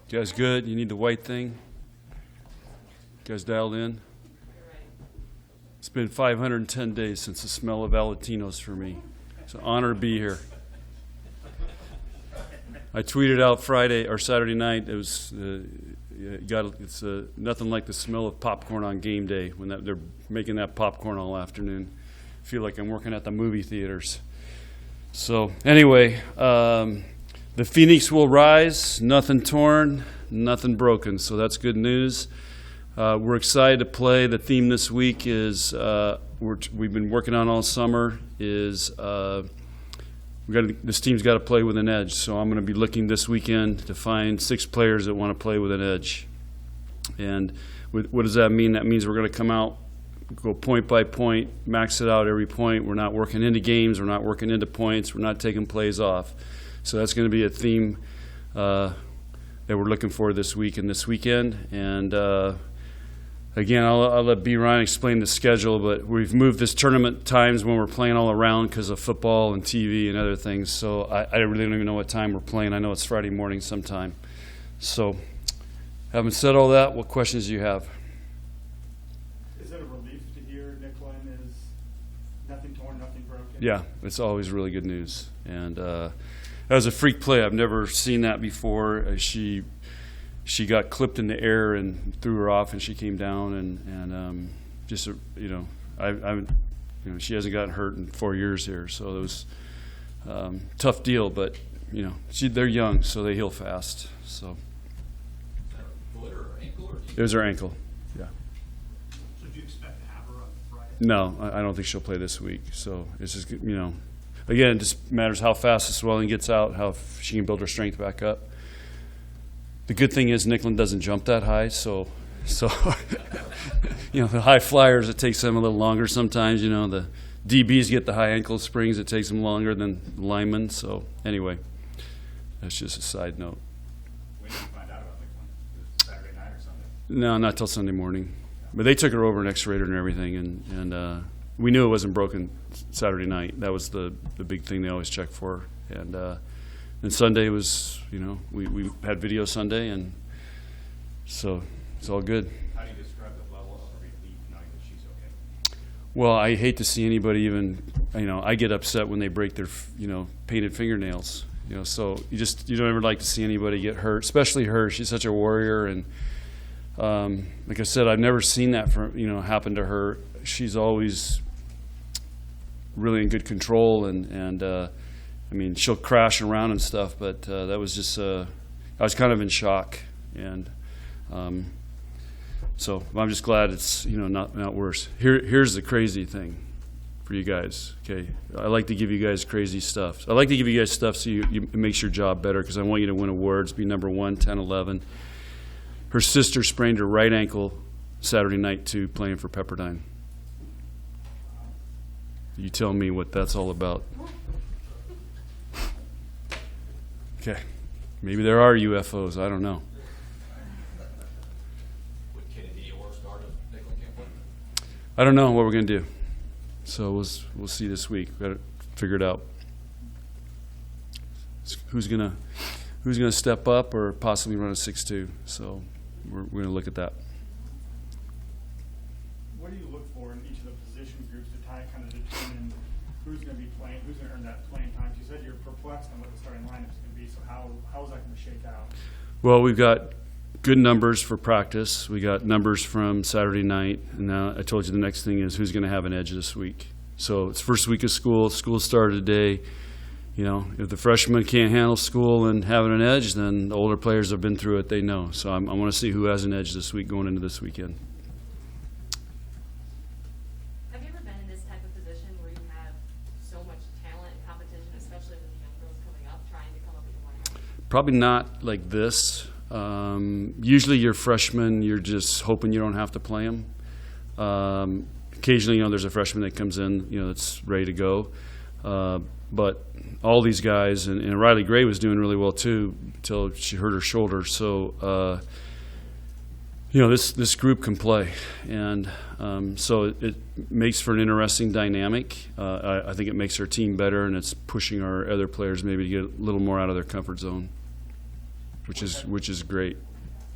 You guys good? You need the white thing? You guys dialed in? It's been 510 days since the smell of Valentinos for me. It's an honor to be here. I tweeted out Friday or Saturday night. It was it's nothing like the smell of popcorn on game day when they're making that popcorn all afternoon. I feel like I'm working at the movie theaters. So anyway, the Phoenix will rise. Nothing torn, nothing broken. So that's good news. We're excited to play. The theme this week is we've been working on all summer is. This team's got to play with an edge, so I'm going to be looking this weekend to find 6 players that want to play with an edge. And what does that mean? That means we're going to come out, go point by point, max it out every point. We're not working into games. We're not working into points. We're not taking plays off. So that's going to be a theme that we're looking for this week and this weekend. And again, I'll let B. Ryan explain the schedule, but we've moved this tournament times when we're playing all around because of football and TV and other things. So I really don't even know what time we're playing. I know it's Friday morning sometime. So having said all that, what questions do you have? Is it a relief to hear Nicklin is nothing torn, nothing broken? Yeah, it's always really good news. And that was a freak play. I've never seen that before. She got clipped in the air and threw her off, and she came down and just she hasn't gotten hurt in 4 years here, so it was tough deal. But they're young, so they heal fast. So foot or ankle, or it was her ankle. Yeah. So do you expect to have her on Friday? No, I don't think she'll play this week. So it's just again, it just matters how fast the swelling gets out, how she can build her strength back up. The good thing is Nicklin doesn't jump that high, so the high flyers, it takes them a little longer sometimes. The DBs get the high ankle springs, it takes them longer than the linemen. So anyway, that's just a side note. When did you find out about Nicklin? Saturday night or Sunday? No, not till Sunday morning. But they took her over and x-rayed her and everything, and we knew it wasn't broken Saturday night. That was the big thing they always check for. And Sunday was, we had video Sunday, and so it's all good. How do you describe the level of relief knowing that she's okay? Well, I hate to see anybody even, I get upset when they break their, painted fingernails. So you don't ever like to see anybody get hurt, especially her. She's such a warrior, and like I said, I've never seen that happen to her. She's always really in good control, and she'll crash around and stuff, but that was just, I was kind of in shock. And so I'm just glad it's, not worse. Here's the crazy thing for you guys, okay? I like to give you guys crazy stuff. I like to give you guys stuff so it makes your job better, because I want you to win awards, be number 1, 10, 11. Her sister sprained her right ankle Saturday night, too, playing for Pepperdine. You tell me what that's all about. Okay, maybe there are UFOs. I don't know. Would Kennedy or start if Nicklin can't play? I don't know what we're gonna do. So we'll see this week. Got to figure it out. Who's gonna step up or possibly run a 6-2? So we're gonna look at that. What do you look for in each of the position groups to kind of determine who's going to be playing, who's going to earn that playing time? You said you're perplexed on what the starting lineup is going to be. So how is that going to shake out? Well, we've got good numbers for practice. We got numbers from Saturday night, and now I told you the next thing is who's going to have an edge this week. So it's first week of school. School started today. If the freshmen can't handle school and having an edge, then the older players have been through it. They know. So I want to see who has an edge this week going into this weekend. Have you ever been in this type of position where you have so much talent and competition, especially with the young girls coming up, trying to come up with your lineup? Probably not like this. Usually you're freshmen, you're just hoping you don't have to play them. Occasionally, there's a freshman that comes in, that's ready to go. But all these guys, and Riley Gray was doing really well too until she hurt her shoulder. So, this group can play, and so it makes for an interesting dynamic. I think it makes our team better, and it's pushing our other players maybe to get a little more out of their comfort zone. which is great.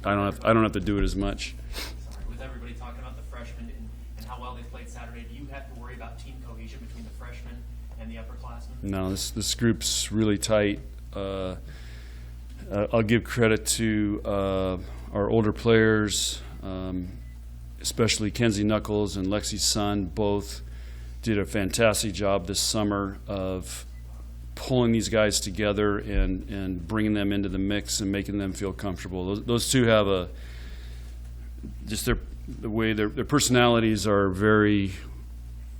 I don't have to do it as much. Sorry, with everybody talking about the freshmen and how well they played Saturday, do you have to worry about team cohesion between the freshmen and the upperclassmen? No, this group's really tight. I'll give credit to our older players, especially Kenzie Knuckles and Lexi's son. Both did a fantastic job this summer of pulling these guys together and bringing them into the mix and making them feel comfortable. Those two have the way their personalities are very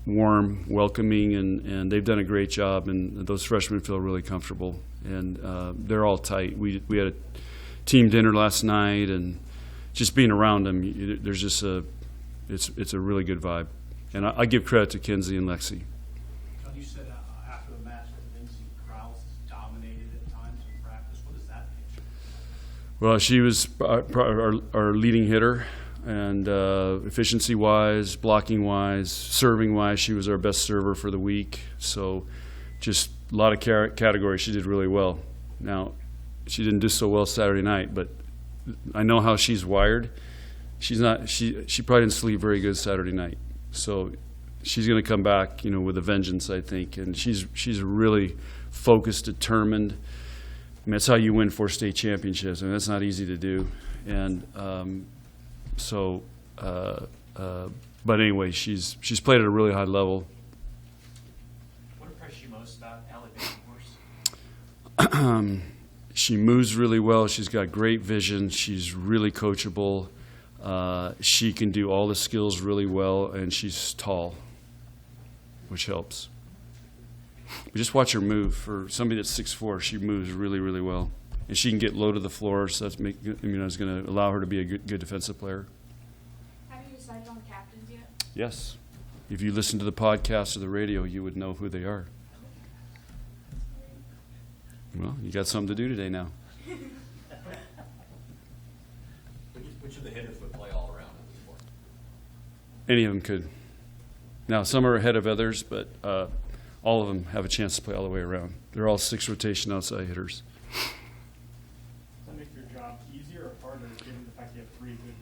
warm, welcoming, and they've done a great job, and those freshmen feel really comfortable, and they're all tight. We had a team dinner last night, and just being around them, there's just it's a really good vibe, and I give credit to Kenzie and Lexi. You said after the match that Lindsay Krause dominated at times in practice. What does that picture? Well, she was our leading hitter, and efficiency-wise, blocking-wise, serving-wise, she was our best server for the week. So just a lot of categories she did really well. Now, she didn't do so well Saturday night, but I know how she's wired. She probably didn't sleep very good Saturday night. So she's going to come back, with a vengeance, I think. And she's really focused, determined. I mean, that's how you win 4 state championships. I mean, that's not easy to do. And but anyway, she's played at a really high level. What impressed you most about Allie Baconhorse? She moves really well. She's got great vision. She's really coachable. She can do all the skills really well, and she's tall, which helps. But just watch her move. For somebody that's 6'4", she moves really, really well. And she can get low to the floor, so that's it's going to allow her to be a good defensive player. Have you decided on the captains yet? Yes. If you listen to the podcast or the radio, you would know who they are. Well, you got something to do today now. Which of the hitters would play all around at this point? Any of them could. Now, some are ahead of others, but all of them have a chance to play all the way around. They're all 6 rotation outside hitters. Does that make your job easier or harder, given the fact you have 3 good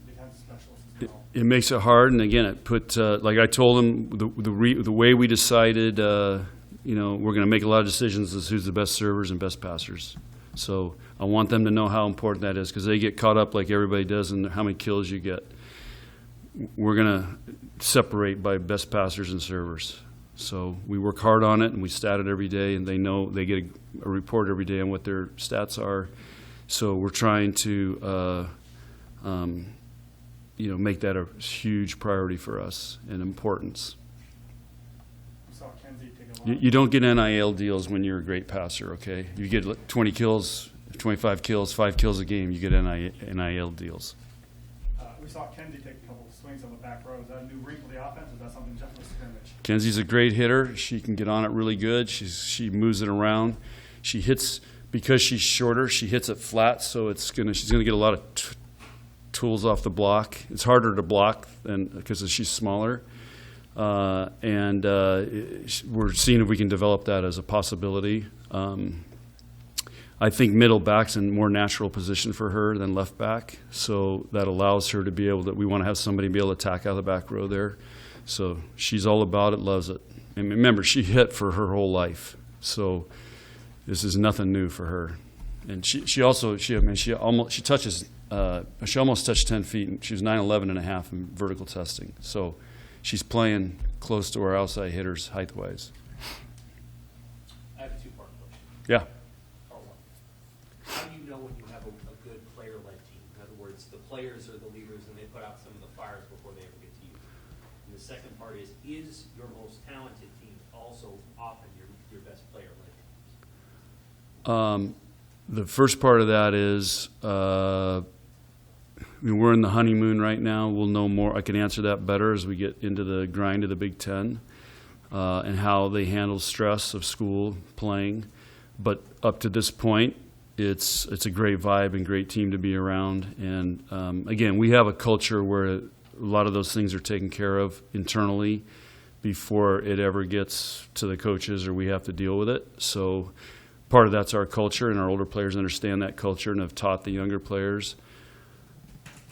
defensive specialists as well? It makes it hard, and again, it put like I told them, the way we decided, we're going to make a lot of decisions as who's the best servers and best passers. So I want them to know how important that is, because they get caught up like everybody does in how many kills you get. We're going to separate by best passers and servers. So we work hard on it, and we stat it every day, and they know they get a report every day on what their stats are. So we're trying to make that a huge priority for us and importance. We saw Kenzie take a lot. You don't get NIL deals when you're a great passer, okay? You get 20 kills, 25 kills, 5 kills a game, you get NIL deals. We saw Kenzie take a couple of swings on the back row. Is that a new wrinkle to the offense, or is that something just with scrimmage? Kenzie's a great hitter. She can get on it really good. She moves it around. She hits, because she's shorter, she hits it flat, so she's gonna get a lot of tools off the block. It's harder to block because she's smaller. And we're seeing if we can develop that as a possibility. I think middle back's a more natural position for her than left back, so that allows her to be able to, we want to have somebody be able to attack out of the back row there. So she's all about it, loves it. And remember, she hit for her whole life, so this is nothing new for her. And she almost touched 10 feet, and she was 9'11" and a half in vertical testing. So she's playing close to our outside hitters height-wise. I have a 2-part question. Yeah. Part one. How do you know when you have a good player-led team? In other words, the players are the leaders and they put out some of the fires before they ever get to you. And the second part is your most talented team also often your best player-led teams? The first part of that is we're in the honeymoon right now. We'll know more. I can answer that better as we get into the grind of the Big Ten and how they handle stress of school playing. But up to this point, it's a great vibe and great team to be around. And again, we have a culture where a lot of those things are taken care of internally before it ever gets to the coaches or we have to deal with it. So, part of that's our culture, and our older players understand that culture and have taught the younger players.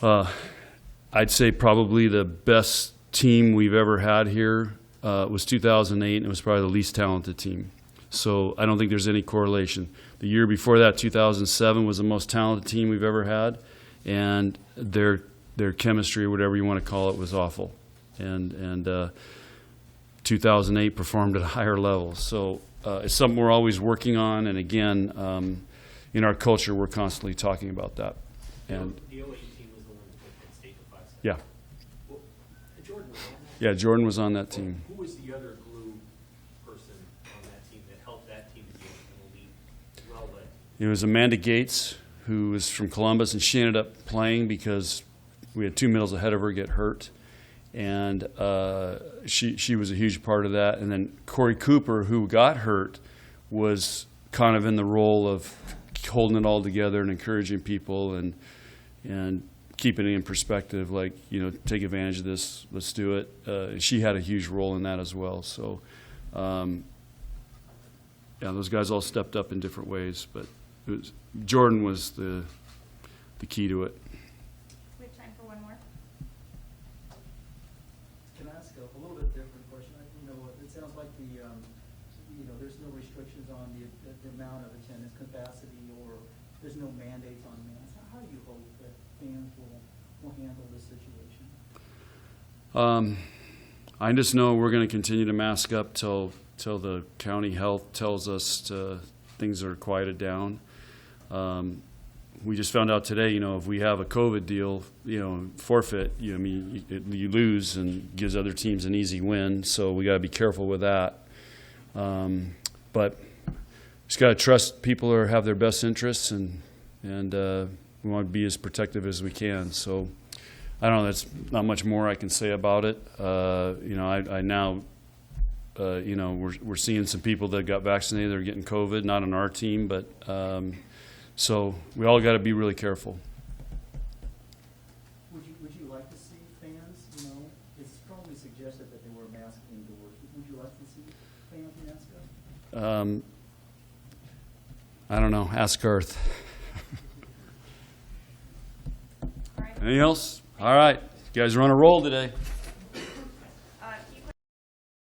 I'd say probably the best team we've ever had here was 2008, and it was probably the least talented team. So I don't think there's any correlation. The year before that, 2007, was the most talented team we've ever had, and their chemistry, or whatever you want to call it, was awful. And 2008 performed at a higher level. So it's something we're always working on, and again, in our culture, we're constantly talking about that. And The 08 team was the one that took state to 5-7. yeah, Well, Jordan was on that. yeah, Jordan was on that team. Who was the other glue person on that team that helped that team to be an elite, well-led? It was Amanda Gates, who was from Columbus, and she ended up playing because we had 2 middles ahead of her get hurt. And she was a huge part of that. And then Corey Cooper, who got hurt, was kind of in the role of holding it all together and encouraging people and keeping it in perspective, like, you know, take advantage of this, let's do it. She had a huge role in that as well. So, yeah, those guys all stepped up in different ways, but Jordan was the key to it. We have time for one more. Can I ask a little bit different question? It sounds like there's no restrictions on the amount of attendance capacity, or there's no mandates on masks. How do you hope that fans will handle this situation? I just know we're going to continue to mask up till the county health tells us things are quieted down. We just found out today, if we have a COVID deal, forfeit, you lose, and gives other teams an easy win. So we got to be careful with that. But just got to trust people who have their best interests, and we want to be as protective as we can. So I don't know. That's not much more I can say about it. I now, we're seeing some people that got vaccinated that are getting COVID, not on our team, but. So we all got to be really careful. Would you like to see fans, it's strongly suggested that they wear masks indoors. Would you like to see fans mask up? I don't know. Ask Garth. All right. Anything else? All right. You guys are on a roll today.